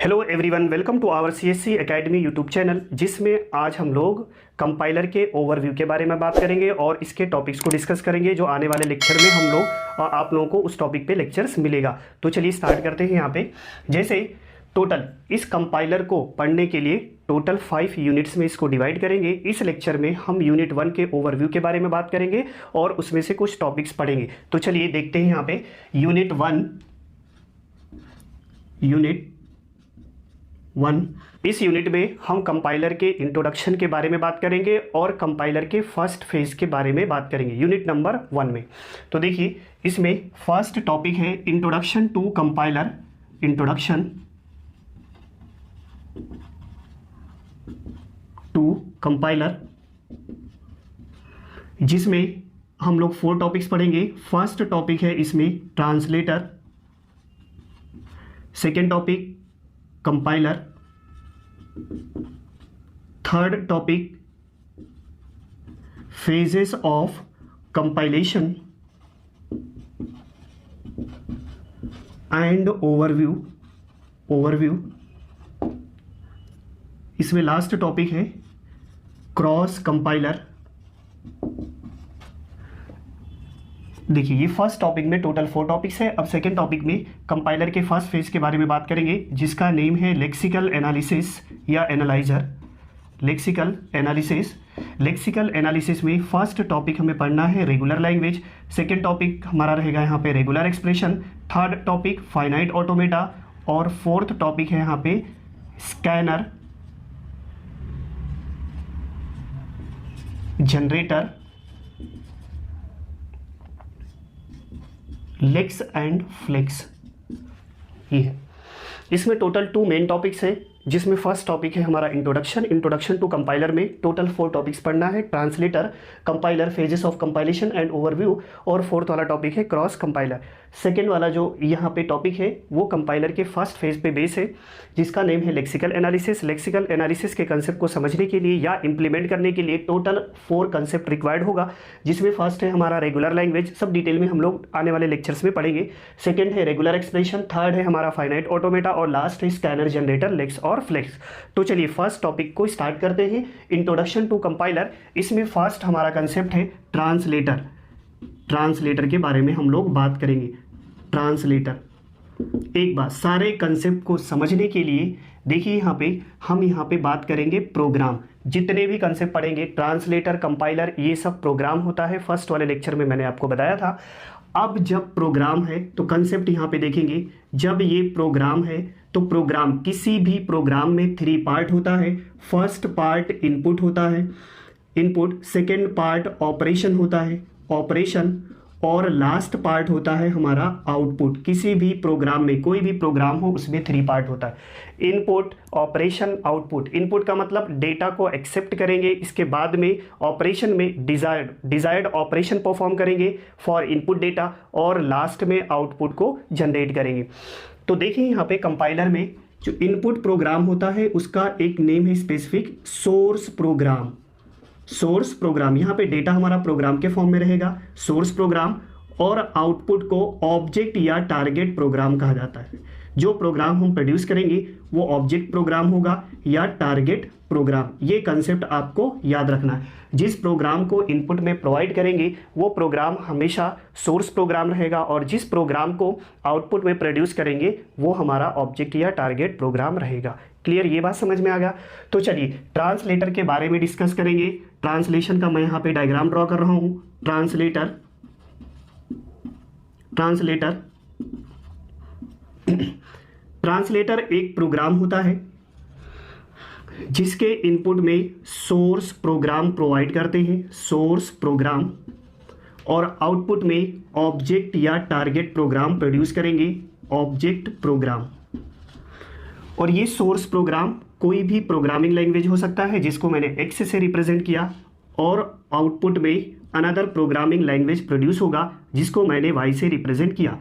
Hello everyone, welcome to our CSC academy YouTube channel, जिसमें आज हम लोग कंपाइलर के ओवरव्यू के बारे में बात करेंगे और इसके टॉपिक्स को डिस्कस करेंगे। जो आने वाले लेक्चर में हम लोग आप लोगों को उस टॉपिक पे लेक्चर्स मिलेगा। तो चलिए स्टार्ट करते हैं। यहाँ पे जैसे टोटल इस कंपाइलर को पढ़ने के लिए टोटल 5 यूनिट्स में इसको डिवाइड करेंगे। इस लेक्चर में हम यूनिट 1 के ओवरव्यू के बारे में बात करेंगे और उसमें से कुछ टॉपिक्स पढ़ेंगे। तो चलिए देखते हैं। यहाँ पे यूनिट 1 इस यूनिट में हम कंपाइलर के इंट्रोडक्शन के बारे में बात करेंगे और कंपाइलर के फर्स्ट फेज के बारे में बात करेंगे यूनिट नंबर 1 में। तो देखिए, इसमें फर्स्ट टॉपिक है introduction to compiler, introduction to compiler, जिसमें हम लोग 4 टॉपिक्स पढ़ेंगे। फर्स्ट टॉपिक है इसमें translator, second topic compiler, third topic phases of compilation and overview. इसमें लास्ट टॉपिक है क्रॉस कंपाइलर। देखिए, ये फर्स्ट टॉपिक में टोटल 4 टॉपिक्स है। अब सेकेंड टॉपिक में कंपाइलर के फर्स्ट फेज के बारे में बात करेंगे, जिसका नेम है लेक्सिकल एनालिसिस या एनालाइजर। लेक्सिकल एनालिसिस में फर्स्ट टॉपिक हमें पढ़ना है रेगुलर लैंग्वेज, सेकेंड टॉपिक हमारा रहेगा यहाँ पे regular expression, third topic finite automata और फोर्थ टॉपिक है यहाँ पे scanner, generator, lex and flex. ये है। इसमें टोटल 2 मेन टॉपिक्स है, जिसमें फर्स्ट टॉपिक है हमारा इंट्रोडक्शन टू कंपाइलर में टोटल 4 टॉपिक्स पढ़ना है। Translator, compiler, phases of compilation and overview, और फोर्थ वाला टॉपिक है क्रॉस कंपाइलर। सेकेंड वाला जो यहाँ पे टॉपिक है वो कंपाइलर के फर्स्ट फेज पे बेस है, जिसका नेम है लेक्सिकल एनालिसिस। लेक्सिकल एनालिसिस के कंसेप्ट को समझने के लिए या इंप्लीमेंट करने के लिए टोटल 4 कंसेप्ट रिक्वायर्ड होगा, जिसमें फर्स्ट है हमारा रेगुलर लैंग्वेज, सब डिटेल में हम लोग आने वाले लेक्चर्स में पढ़ेंगे। सेकेंड है रेगुलर एक्सप्रेशन, थर्ड है हमारा फाइनाइट ऑटोमेटा और लास्ट है स्कैनर, जनरेटर, लेक्स और फ्लेक्स। तो चलिए फर्स्ट टॉपिक को स्टार्ट करते हैं, इंट्रोडक्शन टू कंपाइलर। इसमें फर्स्ट हमारा कंसेप्ट है ट्रांसलेटर। ट्रांसलेटर के बारे में हम लोग बात करेंगे। ट्रांसलेटर, एक बात सारे कंसेप्ट को समझने के लिए देखिए, हम यहाँ पे बात करेंगे प्रोग्राम। जितने भी कंसेप्ट पढ़ेंगे ट्रांसलेटर, कंपाइलर, ये सब प्रोग्राम होता है। फर्स्ट वाले लेक्चर में मैंने आपको बताया था। अब जब प्रोग्राम है तो कंसेप्ट यहाँ पे देखेंगे, जब ये प्रोग्राम है तो प्रोग्राम, किसी भी प्रोग्राम में 3 पार्ट होता है। फर्स्ट पार्ट इनपुट होता है, इनपुट, सेकेंड पार्ट ऑपरेशन होता है, ऑपरेशन, और लास्ट पार्ट होता है हमारा आउटपुट। किसी भी प्रोग्राम में, कोई भी प्रोग्राम हो, उसमें 3 पार्ट होता है, इनपुट, ऑपरेशन, आउटपुट। इनपुट का मतलब डेटा को एक्सेप्ट करेंगे, इसके बाद में ऑपरेशन में डिजायर्ड ऑपरेशन परफॉर्म करेंगे फॉर इनपुट डेटा, और लास्ट में आउटपुट को जनरेट करेंगे। तो देखिए, यहाँ पे कंपाइलर में जो इनपुट प्रोग्राम होता है उसका एक नेम है specific, source program. Source program, यहाँ पे डेटा हमारा प्रोग्राम के फॉर्म में रहेगा, सोर्स प्रोग्राम, और आउटपुट को ऑब्जेक्ट या टारगेट प्रोग्राम कहा जाता है। जो प्रोग्राम हम प्रोड्यूस करेंगे वो ऑब्जेक्ट प्रोग्राम होगा या टारगेट प्रोग्राम। ये कंसेप्ट आपको याद रखना है। जिस प्रोग्राम को इनपुट में प्रोवाइड करेंगे वो प्रोग्राम हमेशा सोर्स प्रोग्राम रहेगा, और जिस प्रोग्राम को आउटपुट में प्रोड्यूस करेंगे वो हमारा ऑब्जेक्ट या टारगेट प्रोग्राम रहेगा। क्लियर, ये बात समझ में आ गया। तो चलिए ट्रांसलेटर के बारे में डिस्कस करेंगे। ट्रांसलेशन का मैं यहाँ पे डायग्राम ड्रॉ कर रहा हूँ। ट्रांसलेटर ट्रांसलेटर एक प्रोग्राम होता है जिसके इनपुट में सोर्स प्रोग्राम प्रोवाइड करते हैं, सोर्स प्रोग्राम, और आउटपुट में ऑब्जेक्ट या टारगेट प्रोग्राम प्रोड्यूस करेंगे, ऑब्जेक्ट प्रोग्राम। और ये सोर्स प्रोग्राम कोई भी प्रोग्रामिंग लैंग्वेज हो सकता है, जिसको मैंने एक्स से रिप्रेजेंट किया, और आउटपुट में अनदर प्रोग्रामिंग लैंग्वेज प्रोड्यूस होगा जिसको मैंने वाई से रिप्रेजेंट किया।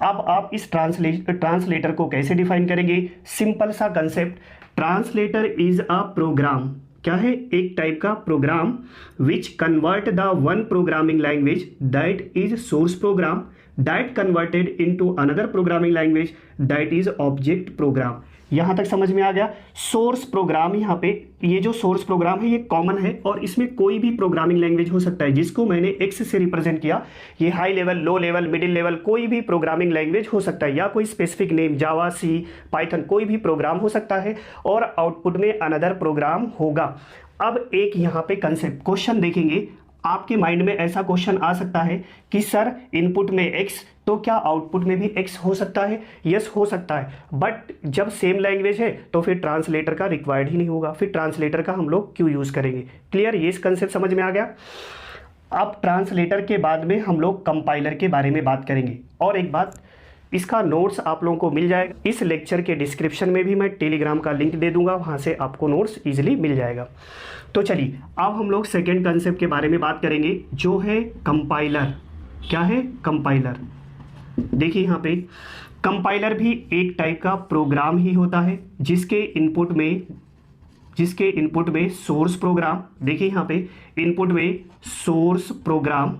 अब आप इस ट्रांसलेटर को कैसे डिफाइन करेंगे? सिंपल सा concept, translator is a program. क्या है? एक टाइप का program which convert the one programming language that is source program that converted into another programming language that is object program। यहाँ तक समझ में आ गया। सोर्स प्रोग्राम, यहाँ पे ये जो सोर्स प्रोग्राम है ये कॉमन है और इसमें कोई भी प्रोग्रामिंग लैंग्वेज हो सकता है जिसको मैंने एक्स से रिप्रेजेंट किया। ये high level, low level, middle level, कोई भी प्रोग्रामिंग लैंग्वेज हो सकता है या कोई स्पेसिफिक नेम, जावा, सी, पाइथन, कोई भी प्रोग्राम हो सकता है और आउटपुट में अनदर प्रोग्राम होगा। अब एक यहाँ पे कंसेप्ट क्वेश्चन देखेंगे, आपके माइंड में ऐसा क्वेश्चन आ सकता है कि सर इनपुट में x तो क्या आउटपुट में भी x हो सकता है? यस हो सकता है, बट जब सेम लैंग्वेज है तो फिर ट्रांसलेटर का रिक्वायर्ड ही नहीं होगा, फिर ट्रांसलेटर का हम लोग क्यों यूज़ करेंगे? क्लियर, ये कंसेप्ट समझ में आ गया। अब ट्रांसलेटर के बाद में हम लोग कंपाइलर के बारे में बात करेंगे। और एक बात, इसका नोट्स आप लोगों को मिल जाएगा, इस लेक्चर के डिस्क्रिप्शन में भी मैं टेलीग्राम का लिंक दे दूंगा, वहाँ से आपको नोट्स ईजिली मिल जाएगा। तो चलिए अब हम लोग सेकेंड कंसेप्ट के बारे में बात करेंगे जो है कंपाइलर। क्या है? कंपाइलर। देखिए यहाँ पे कंपाइलर भी एक टाइप का प्रोग्राम ही होता है जिसके इनपुट में सोर्स प्रोग्राम, देखिए यहाँ पे इनपुट में सोर्स प्रोग्राम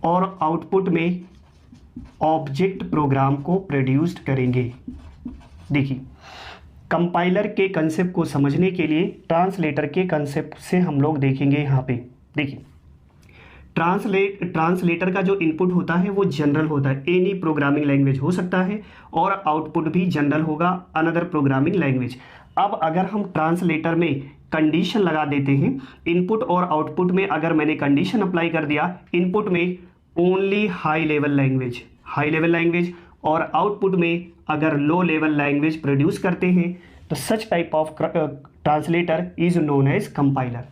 और आउटपुट में ऑब्जेक्ट प्रोग्राम को प्रोड्यूस्ड करेंगे। देखिए कंपाइलर के कंसेप्ट को समझने के लिए ट्रांसलेटर के कंसेप्ट से हम लोग देखेंगे। यहाँ पे देखिए ट्रांसलेटर का जो इनपुट होता है वो जनरल होता है, एनी प्रोग्रामिंग लैंग्वेज हो सकता है, और आउटपुट भी जनरल होगा, अनदर प्रोग्रामिंग लैंग्वेज। अब अगर हम ट्रांसलेटर में कंडीशन लगा देते हैं, इनपुट और आउटपुट में अगर मैंने कंडीशन अप्लाई कर दिया, इनपुट में ओनली हाई लेवल लैंग्वेज और आउटपुट में अगर लो लेवल लैंग्वेज प्रोड्यूस करते हैं, तो such type of translator is known as compiler.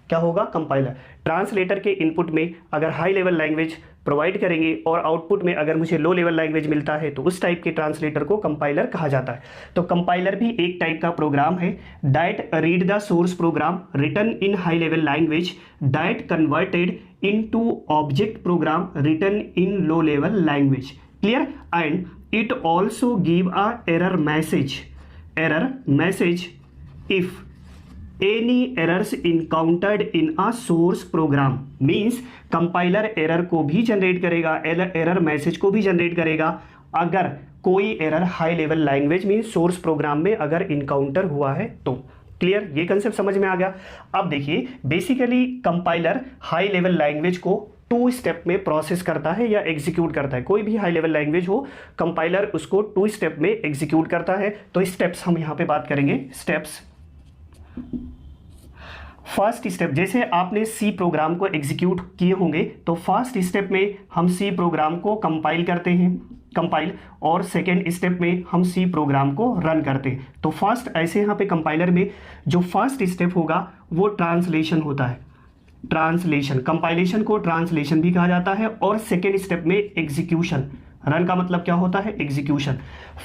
क्या होगा? कंपाइलर। ट्रांसलेटर के इनपुट में अगर हाई लेवल लैंग्वेज प्रोवाइड करेंगे और आउटपुट में अगर मुझे लो लेवल लैंग्वेज मिलता है तो उस टाइप के ट्रांसलेटर को कंपाइलर कहा जाता है। तो कंपाइलर भी एक टाइप का प्रोग्राम है that read the source program written in high level language that converted into object program written in low level language. Clear? And it also give a error message if any errors encountered in a source program। Means compiler error को भी generate करेगा, error message को भी generate करेगा अगर कोई error high level language means source program में अगर इनकाउंटर हुआ है तो। क्लियर, ये कंसेप्ट समझ में आ गया। अब देखिए basically compiler high level language को 2 स्टेप में प्रोसेस करता है या एग्जीक्यूट करता है। कोई भी हाई लेवल लैंग्वेज हो, कंपाइलर उसको 2 स्टेप में एग्जीक्यूट करता है। तो स्टेप्स हम यहाँ पे बात करेंगे। स्टेप्स, फर्स्ट स्टेप, जैसे आपने सी प्रोग्राम को एग्जीक्यूट किए होंगे तो फर्स्ट स्टेप में हम सी प्रोग्राम को कंपाइल करते हैं, और सेकेंड स्टेप में हम सी प्रोग्राम को रन करते हैं। तो फर्स्ट ऐसे यहाँ पे कंपाइलर में जो फर्स्ट स्टेप होगा वो ट्रांसलेशन होता है। ट्रांसलेशन, कंपाइलेशन को ट्रांसलेशन भी कहा जाता है, और सेकेंड स्टेप में एग्जीक्यूशन। रन का मतलब क्या होता है? एग्जीक्यूशन।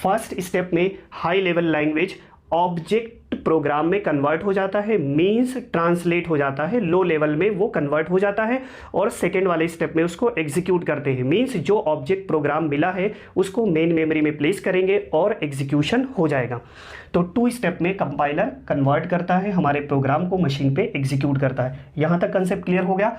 फर्स्ट स्टेप में high level language object program में कन्वर्ट हो जाता है, मींस ट्रांसलेट हो जाता है, लो लेवल में वो कन्वर्ट हो जाता है, और सेकेंड वाले स्टेप में उसको एग्जीक्यूट करते हैं, मींस जो ऑब्जेक्ट प्रोग्राम मिला है उसको मेन मेमोरी में प्लेस करेंगे और एग्जीक्यूशन हो जाएगा। तो 2 स्टेप में कंपाइलर कन्वर्ट करता है हमारे प्रोग्राम को, मशीन पे एग्जीक्यूट करता है। यहां तक कंसेप्ट क्लियर हो गया।